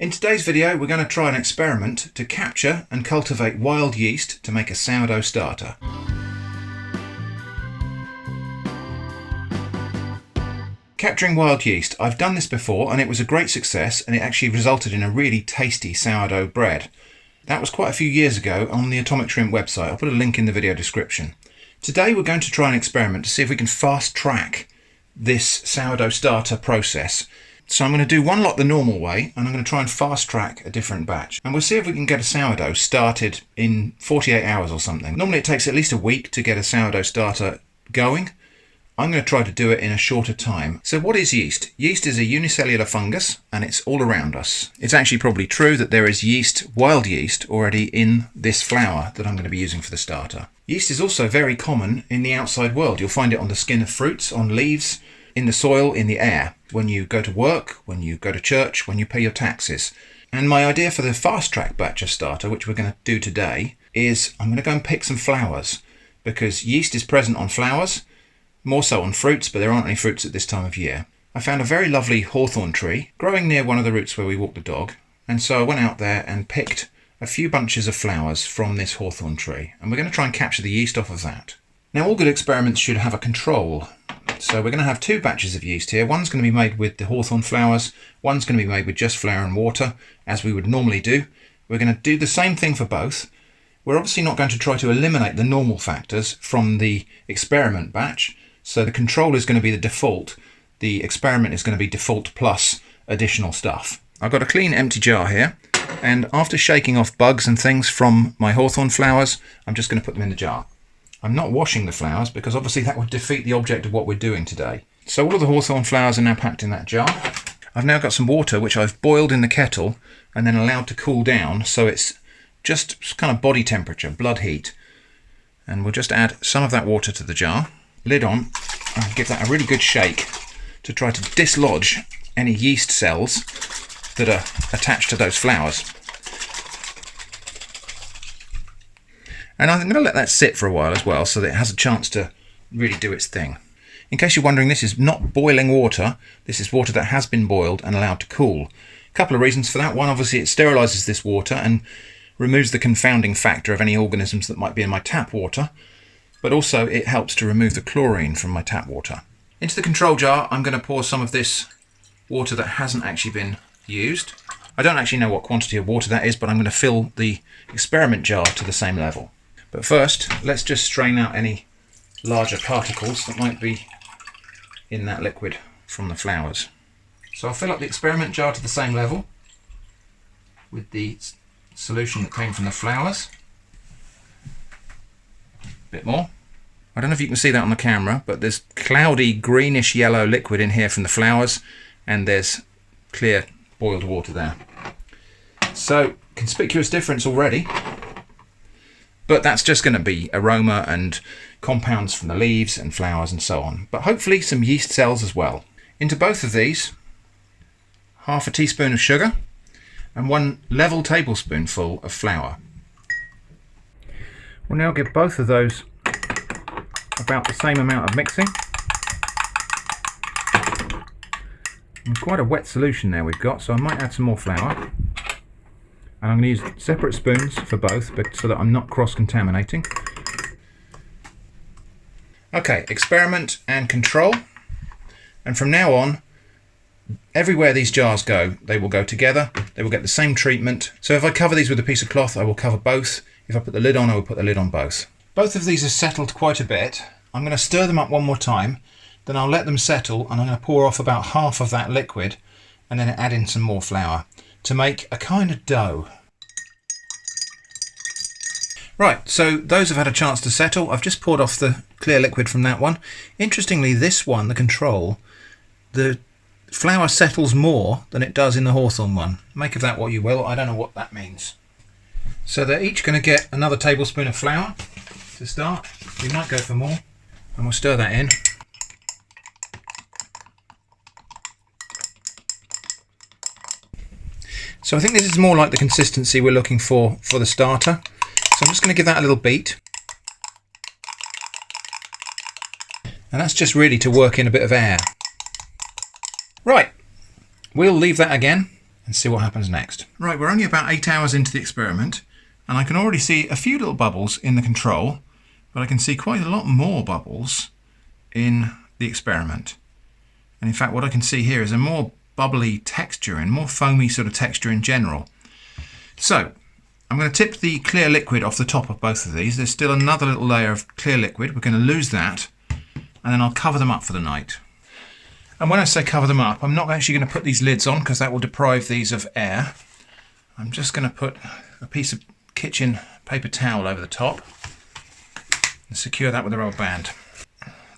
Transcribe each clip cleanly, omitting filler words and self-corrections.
In today's video, we're going to try an experiment to capture and cultivate wild yeast to make a sourdough starter. Capturing wild yeast. I've done this before and it was a great success, and it actually resulted in a really tasty sourdough bread. That was quite a few years ago on the Atomic Shrimp website. I'll put a link in the video description. Today we're going to try an experiment to see if we can fast track this sourdough starter process. So I'm going to do one lot the normal way, and I'm going to try and fast track a different batch. And we'll see if we can get a sourdough started in 48 hours or something. Normally it takes at least a week to get a sourdough starter going. I'm going to try to do it in a shorter time. So what is yeast? Yeast is a unicellular fungus, and it's all around us. It's actually probably true that there is yeast, wild yeast, already in this flour that I'm going to be using for the starter. Yeast is also very common in the outside world. You'll find it on the skin of fruits, on leaves, in the soil, in the air, when you go to work, when you go to church, when you pay your taxes. And my idea for the fast track batch of starter, which we're going to do today, is I'm going to go and pick some flowers, because yeast is present on flowers, more so on fruits, but there aren't any fruits at this time of year. I found a very lovely hawthorn tree growing near one of the routes where we walk the dog, and so I went out there and picked a few bunches of flowers from this hawthorn tree, and we're going to try and capture the yeast off of that. Now, all good experiments should have a control. So we're going to have two batches of yeast here. One's going to be made with the hawthorn flowers, one's going to be made with just flour and water, as we would normally do. We're going to do the same thing for both. We're obviously not going to try to eliminate the normal factors from the experiment batch, so the control is going to be the default. The experiment is going to be default plus additional stuff. I've got a clean empty jar here, and after shaking off bugs and things from my hawthorn flowers, I'm just going to put them in the jar. I'm not washing the flowers because obviously that would defeat the object of what we're doing today. So all of the hawthorn flowers are now packed in that jar. I've now got some water which I've boiled in the kettle and then allowed to cool down, so it's just kind of body temperature, blood heat. And we'll just add some of that water to the jar, lid on, and give that a really good shake to try to dislodge any yeast cells that are attached to those flowers. And I'm going to let that sit for a while as well, so that it has a chance to really do its thing. In case you're wondering, this is not boiling water. This is water that has been boiled and allowed to cool. A couple of reasons for that. One, obviously it sterilises this water and removes the confounding factor of any organisms that might be in my tap water. But also it helps to remove the chlorine from my tap water. Into the control jar, I'm going to pour some of this water that hasn't actually been used. I don't actually know what quantity of water that is, but I'm going to fill the experiment jar to the same level. But first, let's just strain out any larger particles that might be in that liquid from the flowers. So I'll fill up the experiment jar to the same level with the solution that came from the flowers. A bit more. I don't know if you can see that on the camera, but there's cloudy greenish yellow liquid in here from the flowers, and there's clear boiled water there. So, conspicuous difference already. But that's just going to be aroma and compounds from the leaves and flowers and so on. But hopefully some yeast cells as well. Into both of these, half a teaspoon of sugar and 1 level tablespoonful of flour. We'll now give both of those about the same amount of mixing. And quite a wet solution there we've got, so I might add some more flour. And I'm going to use separate spoons for both, but so that I'm not cross-contaminating. Okay, experiment and control. And from now on, everywhere these jars go, they will go together. They will get the same treatment. So if I cover these with a piece of cloth, I will cover both. If I put the lid on, I will put the lid on both. Both of these are settled quite a bit. I'm going to stir them up one more time. Then I'll let them settle, and I'm going to pour off about half of that liquid and then add in some more flour to make a kind of dough. Right, so those have had a chance to settle. I've just poured off the clear liquid from that one. Interestingly, this one, the control, the flour settles more than it does in the hawthorn one. Make of that what you will, I don't know what that means. So they're each going to get another tablespoon of flour to start. We might go for more, and we'll stir that in. So I think this is more like the consistency we're looking for the starter. So I'm just going to give that a little beat. And that's just really to work in a bit of air. Right, we'll leave that again and see what happens next. Right, we're only about 8 hours into the experiment, and I can already see a few little bubbles in the control, but I can see quite a lot more bubbles in the experiment. And in fact, what I can see here is a more bubbly texture and more foamy sort of texture in general. So I'm going to tip the clear liquid off the top of both of these. There's still another little layer of clear liquid. We're going to lose that, and then I'll cover them up for the night. And when I say cover them up, I'm not actually going to put these lids on because that will deprive these of air. I'm just going to put a piece of kitchen paper towel over the top and secure that with a rubber band.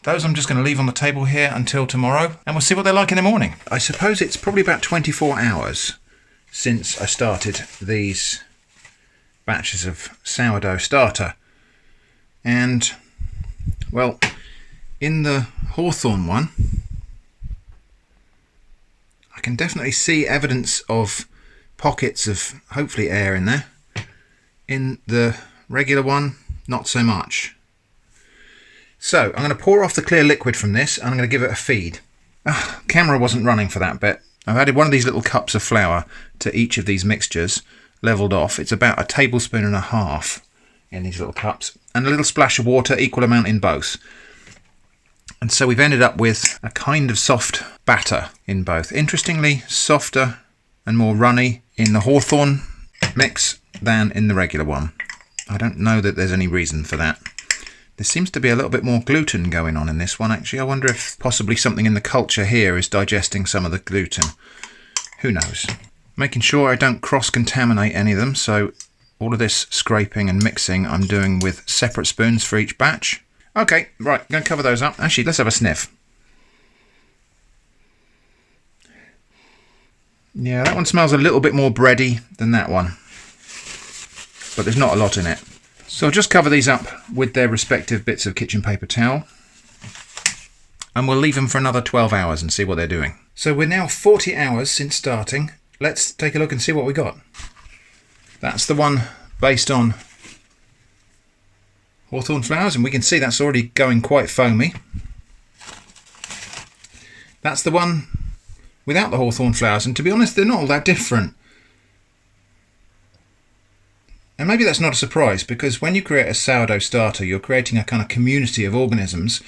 Those I'm just going to leave on the table here until tomorrow, and we'll see what they're like in the morning. I suppose it's probably about 24 hours since I started these batches of sourdough starter. And, well, in the hawthorn one, I can definitely see evidence of pockets of, hopefully, air in there. In the regular one, not so much. So I'm going to pour off the clear liquid from this, and I'm going to give it a feed. Camera wasn't running for that bit. I've added one of these little cups of flour to each of these mixtures, levelled off. It's about 1.5 tablespoons in these little cups, and a little splash of water, equal amount in both. And so we've ended up with a kind of soft batter in both. Interestingly, softer and more runny in the hawthorn mix than in the regular one. I don't know that there's any reason for that. There seems to be a little bit more gluten going on in this one, actually. I wonder if possibly something in the culture here is digesting some of the gluten. Who knows? Making sure I don't cross-contaminate any of them, so all of this scraping and mixing I'm doing with separate spoons for each batch. Okay, right, I'm going to cover those up. Actually, let's have a sniff. Yeah, that one smells a little bit more bready than that one, but there's not a lot in it. So I'll just cover these up with their respective bits of kitchen paper towel, and we'll leave them for another 12 hours and see what they're doing. So we're now 40 hours since starting. Let's take a look and see what we got. That's the one based on hawthorn flowers, and we can see that's already going quite foamy. That's the one without the hawthorn flowers, and to be honest, they're not all that different. And maybe that's not a surprise, because when you create a sourdough starter, you're creating a kind of community of organisms,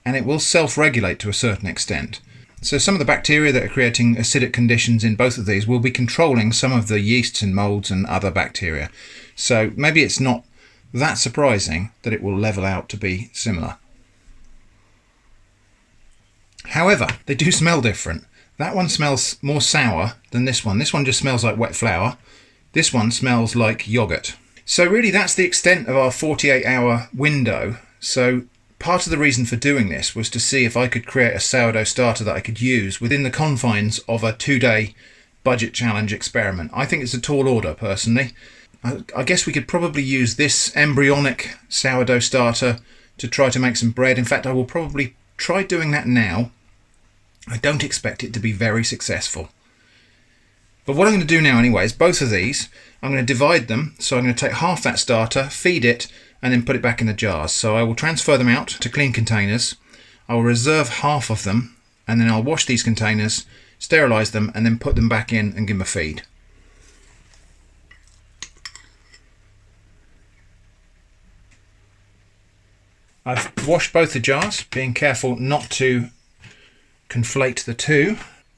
and it will self-regulate to a certain extent. So some of the bacteria that are creating acidic conditions in both of these will be controlling some of the yeasts and molds and other bacteria. So maybe it's not that surprising that it will level out to be similar. However, they do smell different. That one smells more sour than this one. This one just smells like wet flour. This one smells like yogurt. So really that's the extent of our 48-hour window. So part of the reason for doing this was to see if I could create a sourdough starter that I could use within the confines of a 2-day budget challenge experiment. I think it's a tall order, personally. I guess we could probably use this embryonic sourdough starter to try to make some bread. In fact, I will probably try doing that now. I don't expect it to be very successful. But what I'm going to do now anyway is both of these, I'm going to divide them. So I'm going to take half that starter, feed it, and then put it back in the jars. So I will transfer them out to clean containers. I will reserve half of them, and then I'll wash these containers, sterilise them, and then put them back in and give them a feed. I've washed both the jars, being careful not to conflate the two.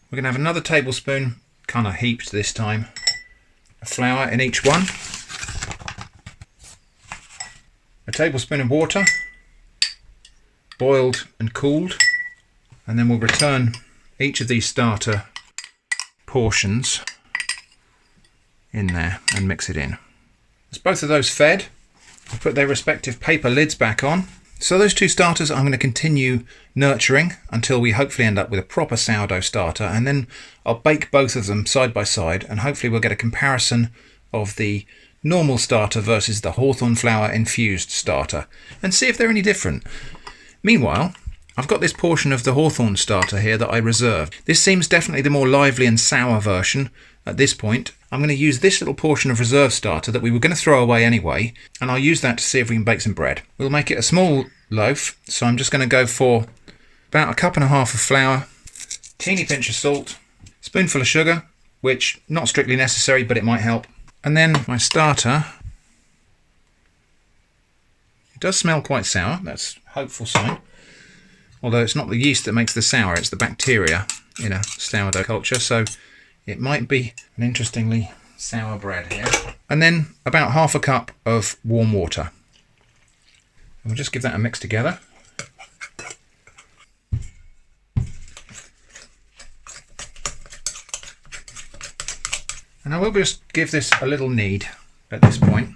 We're going to have another tablespoon, kind of heaped this time, of flour in each one. A tablespoon of water, boiled and cooled, and then we'll return each of these starter portions in there and mix it in. As both of those fed, I'll put their respective paper lids back on. So those two starters I'm going to continue nurturing until we hopefully end up with a proper sourdough starter, and then I'll bake both of them side by side, and hopefully we'll get a comparison of the normal starter versus the hawthorn flour infused starter and see if they're any different. Meanwhile, I've got this portion of the hawthorn starter here that I reserved. This seems definitely the more lively and sour version at this point. I'm going to use this little portion of reserve starter that we were going to throw away anyway, and I'll use that to see if we can bake some bread. We'll make it a small loaf, so I'm just going to go for about 1.5 cups of flour, teeny pinch of salt, spoonful of sugar, which not strictly necessary, but it might help. And then my starter. It does smell quite sour. That's a hopeful sign. Although it's not the yeast that makes the sour, it's the bacteria in a sourdough culture. So it might be an interestingly sour bread here. And then about half a cup of warm water. And we'll just give that a mix together. And I will just give this a little knead at this point,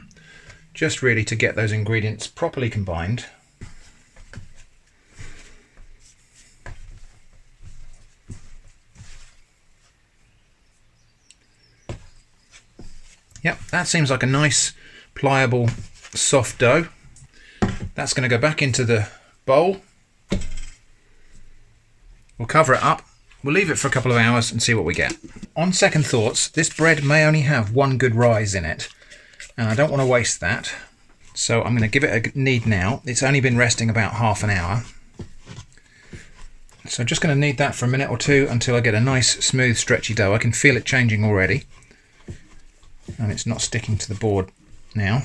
just really to get those ingredients properly combined. Yep, that seems like a nice, pliable, soft dough. That's going to go back into the bowl. We'll cover it up. We'll leave it for a couple of hours and see what we get. On second thoughts, this bread may only have one good rise in it, and I don't want to waste that. So I'm going to give it a knead now. It's only been resting about half an hour. So I'm just going to knead that for a minute or two until I get a nice, smooth, stretchy dough. I can feel it changing already. And it's not sticking to the board now.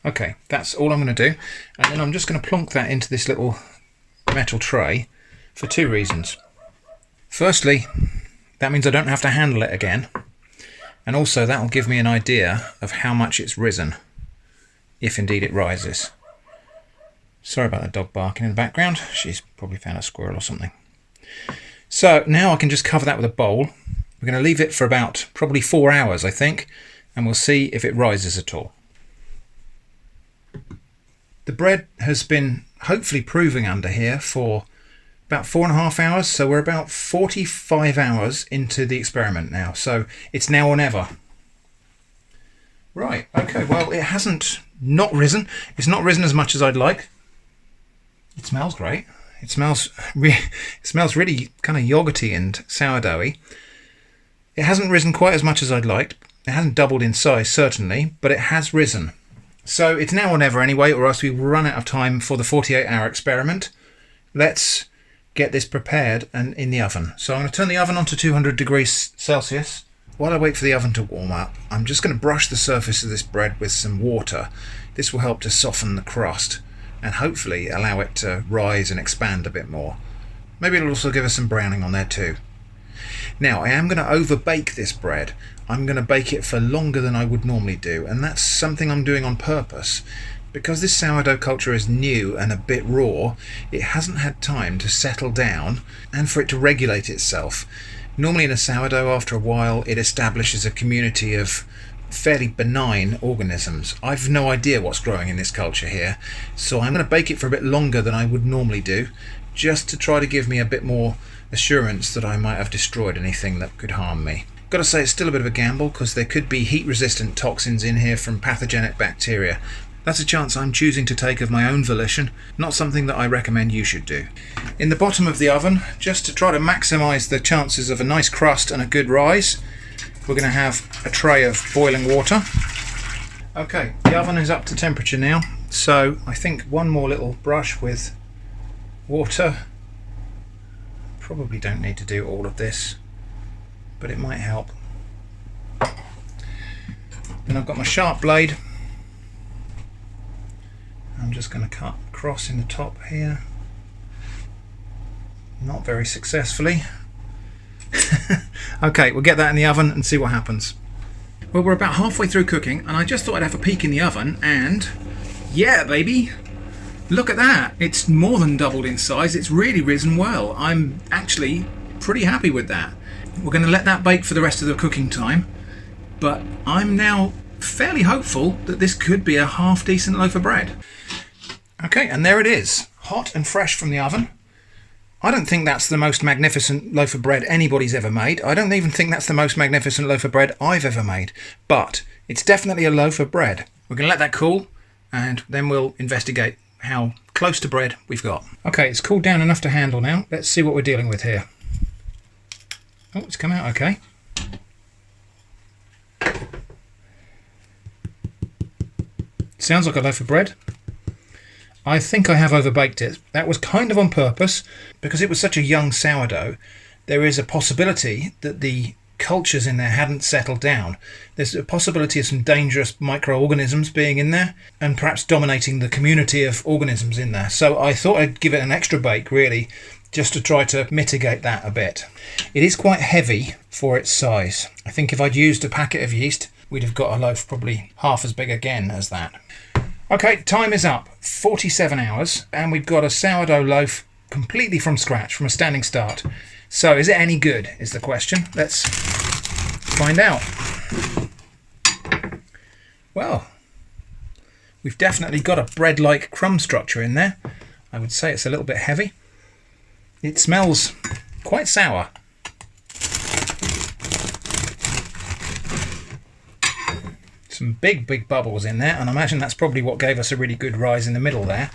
Okay, that's all I'm going to do. And then I'm just going to plonk that into this little metal tray for two reasons. Firstly, that means I don't have to handle it again. And also that will give me an idea of how much it's risen, if indeed it rises. Sorry about the dog barking in the background. She's probably found a squirrel or something. So now I can just cover that with a bowl. We're going to leave it for about probably 4 hours, I think, and we'll see if it rises at all. The bread has been hopefully proving under here for about 4.5 hours, so we're about 45 hours into the experiment now, so it's now or never. Right, okay, well, it hasn't not risen. It's not risen as much as I'd like. It smells great. It smells really kind of yogurty and sourdoughy. It hasn't risen quite as much as I'd liked. It hasn't doubled in size, certainly, but it has risen. So it's now or never anyway, or else we will run out of time for the 48-hour experiment. Let's get this prepared and in the oven. So I'm going to turn the oven on to 200 degrees Celsius. While I wait for the oven to warm up, I'm just going to brush the surface of this bread with some water. This will help to soften the crust and hopefully allow it to rise and expand a bit more. Maybe it'll also give us some browning on there too. Now I am going to over bake this bread. I'm going to bake it for longer than I would normally do, and that's something I'm doing on purpose. Because this sourdough culture is new and a bit raw, it hasn't had time to settle down and for it to regulate itself. Normally in a sourdough, after a while, it establishes a community of fairly benign organisms. I've no idea what's growing in this culture here, so I'm going to bake it for a bit longer than I would normally do, just to try to give me a bit more assurance that I might have destroyed anything that could harm me. Got to say, it's still a bit of a gamble because there could be heat-resistant toxins in here from pathogenic bacteria. That's a chance I'm choosing to take of my own volition, not something that I recommend you should do. In the bottom of the oven, just to try to maximise the chances of a nice crust and a good rise, we're going to have a tray of boiling water. Okay, the oven is up to temperature now, so I think one more little brush with water. Probably don't need to do all of this, but it might help. Then I've got my sharp blade. I'm just going to cut across in the top here. Not very successfully. Okay, we'll get that in the oven and see what happens. Well, we're about halfway through cooking, and I just thought I'd have a peek in the oven, and yeah, baby! Look at that! It's more than doubled in size. It's really risen well. I'm actually pretty happy with that. We're going to let that bake for the rest of the cooking time, but I'm now fairly hopeful that this could be a half decent loaf of bread. Okay, and there it is, hot and fresh from the oven. I don't think that's the most magnificent loaf of bread anybody's ever made. I don't even think that's the most magnificent loaf of bread I've ever made, but it's definitely a loaf of bread. We're going to let that cool, and then we'll investigate how close to bread we've got. Okay, it's cooled down enough to handle now. Let's see what we're dealing with here. Oh, it's come out okay. Sounds like a loaf of bread. I think I have overbaked it. That was kind of on purpose. Because it was such a young sourdough, there is a possibility that the cultures in there hadn't settled down. There's a possibility of some dangerous microorganisms being in there and perhaps dominating the community of organisms in there. So I thought I'd give it an extra bake, really, just to try to mitigate that a bit. It is quite heavy for its size. I think if I'd used a packet of yeast, we'd have got a loaf probably half as big again as that. Okay, time is up. 47 hours, and we've got a sourdough loaf completely from scratch, from a standing start. So is it any good, is the question. Let's find out. Well, we've definitely got a bread-like crumb structure in there. I would say it's a little bit heavy. It smells quite sour. Some big bubbles in there, and I imagine that's probably what gave us a really good rise in the middle there.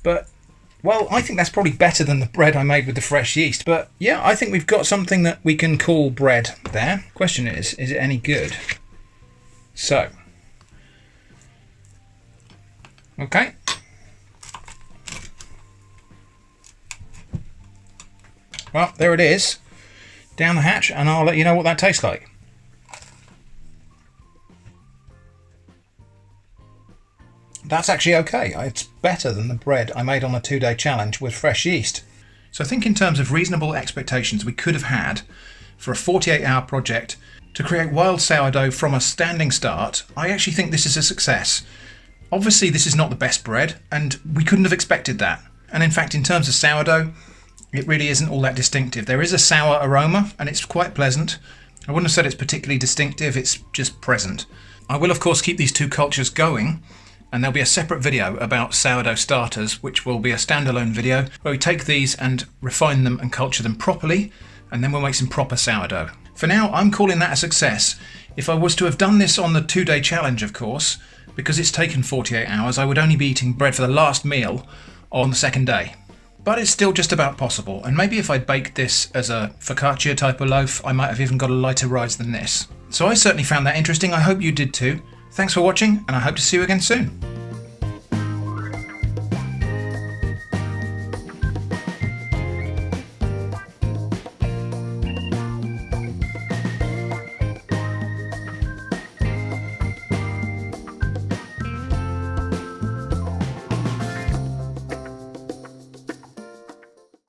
But, well, I think that's probably better than the bread I made with the fresh yeast. But yeah, I think we've got something that we can call bread there. Question is it any good? So, okay. Well, there it is. Down the hatch, and I'll let you know what that tastes like. That's actually okay. It's better than the bread I made on a 2-day challenge with fresh yeast. So I think in terms of reasonable expectations we could have had for a 48-hour project to create wild sourdough from a standing start, I actually think this is a success. Obviously this is not the best bread, and we couldn't have expected that. And in fact, in terms of sourdough, it really isn't all that distinctive. There is a sour aroma, and it's quite pleasant. I wouldn't have said it's particularly distinctive, it's just present. I will of course keep these two cultures going, and there'll be a separate video about sourdough starters, which will be a standalone video where we take these and refine them and culture them properly, and then we'll make some proper sourdough. For now, I'm calling that a success. If I was to have done this on the 2-day challenge, of course, because it's taken 48 hours, I would only be eating bread for the last meal on the second day. But it's still just about possible, and maybe if I'd baked this as a focaccia type of loaf, I might have even got a lighter rise than this. So I certainly found that interesting. I hope you did too. Thanks for watching, and I hope to see you again soon.